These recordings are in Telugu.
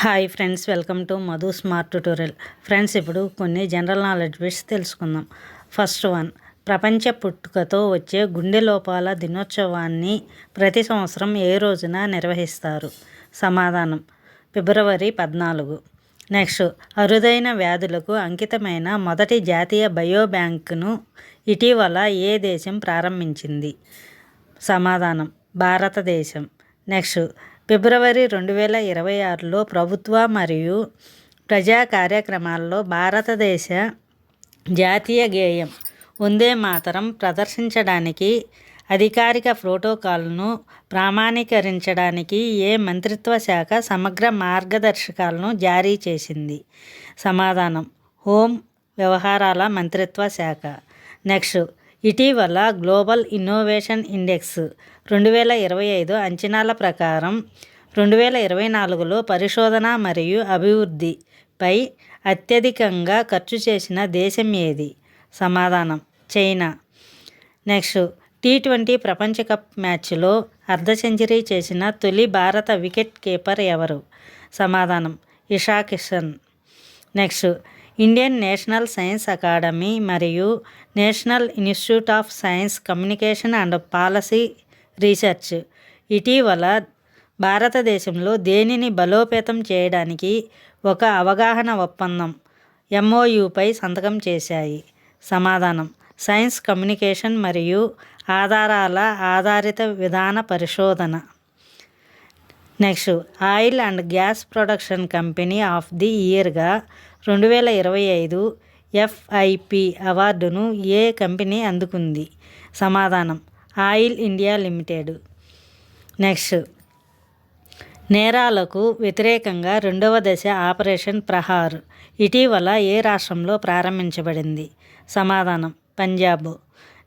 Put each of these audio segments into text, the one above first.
Hi friends, welcome to Madhu smart tutorial. Friends, ఇప్పుడు కొన్ని జనరల్ నాలెడ్జ్ బిట్స్ తెలుసుకుందాం. ఫస్ట్ వన్, ప్రపంచ పుట్టుకతో వచ్చే గుండె లోపాల దినోత్సవాన్ని ప్రతి సంవత్సరం ఏ రోజున నిర్వహిస్తారు? సమాధానం, ఫిబ్రవరి 14. నెక్స్ట్, అరుదైన వ్యాధులకు అంకితమైన మొదటి జాతీయ బయోబ్యాంకును ఇటీవల ఏ దేశం ప్రారంభించింది? సమాధానం, భారతదేశం. నెక్స్ట్, ఫిబ్రవరి 2026లో ప్రభుత్వ మరియు ప్రజా కార్యక్రమాల్లో భారతదేశ జాతీయ గేయం వందే మాతరం ప్రదర్శించడానికి అధికారిక ప్రోటోకాల్ను ప్రామాణీకరించడానికి ఏ మంత్రిత్వ శాఖ సమగ్ర మార్గదర్శకాలను జారీ చేసింది? సమాధానం, హోం వ్యవహారాల మంత్రిత్వ శాఖ. నెక్స్ట్, ఇటీవల గ్లోబల్ ఇన్నోవేషన్ ఇండెక్స్ 2025 అంచనాల ప్రకారం 2024లో పరిశోధన మరియు అభివృద్ధిపై అత్యధికంగా ఖర్చు చేసిన దేశం ఏది? సమాధానం, చైనా. నెక్స్ట్, T20 ప్రపంచ కప్ మ్యాచ్లో అర్ధ సెంచరీ చేసిన తొలి భారత వికెట్ కీపర్ ఎవరు? సమాధానం, Isha Kishan. Next, Indian National Science Academy మరియు National Institute of Science Communication and Policy Research ఇటీవల భారతదేశంలో దేనిని బలోపేతం చేయడానికి ఒక అవగాహన ఒప్పందం MOUపై సంతకం చేశాయి? సమాధానం, సైన్స్ కమ్యూనికేషన్ మరియు ఆధారాల ఆధారిత విధాన పరిశోధన. Next, oil and gas production company of the ఇయర్గా 2025 FIP అవార్డును ఏ కంపెనీ అందుకుంది? సమాధానం, ఆయిల్ ఇండియా లిమిటెడ్. నెక్స్ట్, నేరాలకు వ్యతిరేకంగా రెండవ దశ ఆపరేషన్ ప్రహార్ ఇటీవల ఏ రాష్ట్రంలో ప్రారంభించబడింది? సమాధానం, పంజాబ్.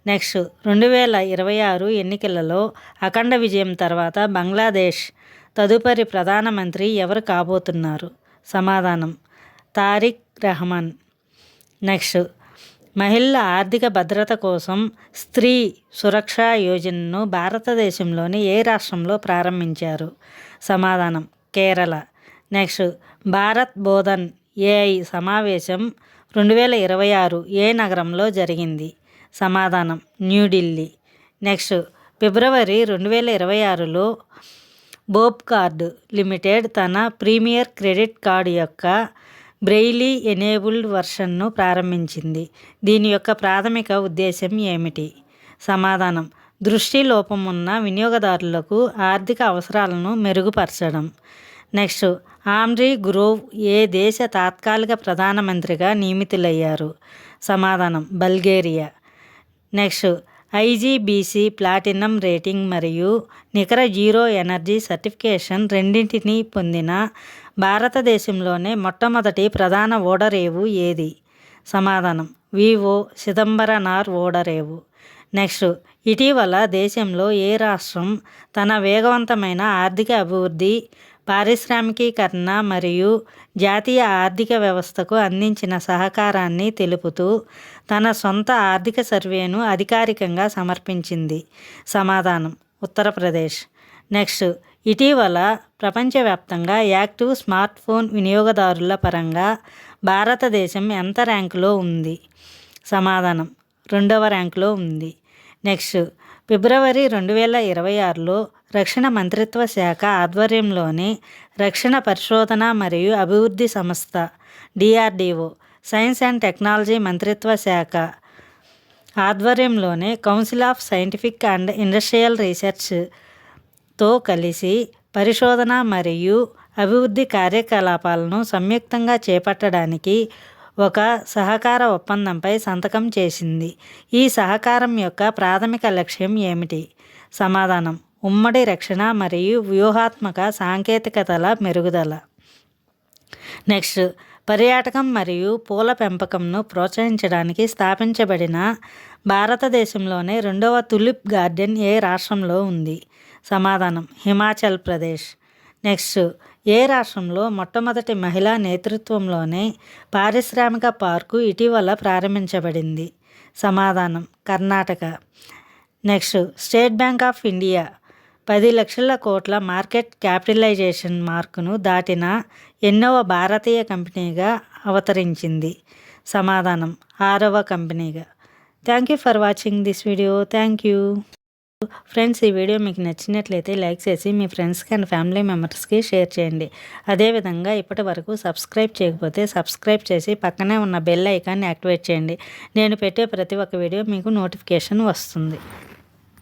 నెక్స్ట్, 2026 ఎన్నికలలో అఖండ విజయం తర్వాత బంగ్లాదేశ్ తదుపరి ప్రధానమంత్రి ఎవరు కాబోతున్నారు? సమాధానం, తారిక్ రహమాన్. నెక్స్ట్, మహిళల ఆర్థిక భద్రత కోసం స్త్రీ సురక్షా యోజనను భారతదేశంలోని ఏ రాష్ట్రంలో ప్రారంభించారు? సమాధానం, కేరళ. నెక్స్ట్, భారత్ బోధన్ AI సమావేశం 2026 ఏ నగరంలో జరిగింది? సమాధానం, న్యూఢిల్లీ. నెక్స్ట్, ఫిబ్రవరి 2026లో బోబ్ కార్డ్ లిమిటెడ్ తన ప్రీమియర్ క్రెడిట్ కార్డు యొక్క బ్రెయిలీ ఎనేబుల్డ్ వర్షన్ను ప్రారంభించింది. దీని యొక్క ప్రాథమిక ఉద్దేశం ఏమిటి? సమాధానం, దృష్టి లోపం ఉన్న వినియోగదారులకు ఆర్థిక అవసరాలను మెరుగుపరచడం. నెక్స్ట్, ఆండ్రీ గురోవ్ ఏ దేశ తాత్కాలిక ప్రధానమంత్రిగా నియమితులయ్యారు? సమాధానం, Bulgaria. Next, IGBC platinum rating మరియు నికర జీరో ఎనర్జీ సర్టిఫికేషన్ రెండింటినీ పొందిన భారతదేశంలోనే మొట్టమొదటి ప్రధాన ఓడరేవు ఏది? సమాధానం, VO చిదంబరనార్ ఓడరేవు. నెక్స్ట్, ఇటీవల దేశంలో ఏ రాష్ట్రం తన వేగవంతమైన ఆర్థిక అభివృద్ధి, పారిశ్రామికీకరణ మరియు జాతీయ ఆర్థిక వ్యవస్థకు అందించిన సహకారాన్ని తెలుపుతూ తన సొంత ఆర్థిక సర్వేను అధికారికంగా సమర్పించింది? సమాధానం, ఉత్తరప్రదేశ్. నెక్స్ట్, ఇటీవల ప్రపంచవ్యాప్తంగా యాక్టివ్ స్మార్ట్ ఫోన్ వినియోగదారుల పరంగా భారతదేశం ఎంత ర్యాంకులో ఉంది? సమాధానం, 2వ ర్యాంకులో ఉంది. నెక్స్ట్, ఫిబ్రవరి 2026లో రక్షణ మంత్రిత్వ శాఖ ఆధ్వర్యంలోని రక్షణ పరిశోధన మరియు అభివృద్ధి సంస్థ DRDO, సైన్స్ అండ్ టెక్నాలజీ మంత్రిత్వ శాఖ ఆధ్వర్యంలోనే Council of Scientific and Industrial రీసెర్చ్తో కలిసి పరిశోధన మరియు అభివృద్ధి కార్యకలాపాలను సంయుక్తంగా చేపట్టడానికి ఒక సహకార ఒప్పందంపై సంతకం చేసింది. ఈ సహకారం యొక్క ప్రాథమిక లక్ష్యం ఏమిటి? సమాధానం, ఉమ్మడి రక్షణ మరియు వ్యూహాత్మక సాంకేతికతల మెరుగుదల. నెక్స్ట్, పర్యాటకం మరియు పూల పెంపకంను ప్రోత్సహించడానికి స్థాపించబడిన భారతదేశంలోనే 2వ తులిప్ గార్డెన్ ఏ రాష్ట్రంలో ఉంది? సమాధానం, హిమాచల్ ప్రదేశ్. నెక్స్ట్, ఏ రాష్ట్రంలో మొట్టమొదటి మహిళా నేతృత్వంలోనే పారిశ్రామిక పార్కు ఇటీవల ప్రారంభించబడింది? సమాధానం, Karnataka. Next, state bank of India 10 లక్షల కోట్ల మార్కెట్ క్యాపిటలైజేషన్ మార్కును దాటిన ఎన్నవ భారతీయ కంపెనీగా అవతరించింది? సమాధానం 6వ కంపెనీగా. Thank you for watching this video. Thank you friends. ఈ వీడియో మీకు నచ్చినట్లయితే లైక్ చేసి మీ ఫ్రెండ్స్కి అండ్ ఫ్యామిలీ మెంబర్స్కి షేర్ చేయండి. అదేవిధంగా ఇప్పటి వరకు సబ్స్క్రైబ్ చేయకపోతే సబ్స్క్రైబ్ చేసి పక్కనే ఉన్న బెల్ ఐకాన్ని యాక్టివేట్ చేయండి. నేను పెట్టే ప్రతి ఒక్క వీడియో మీకు నోటిఫికేషన్ వస్తుంది.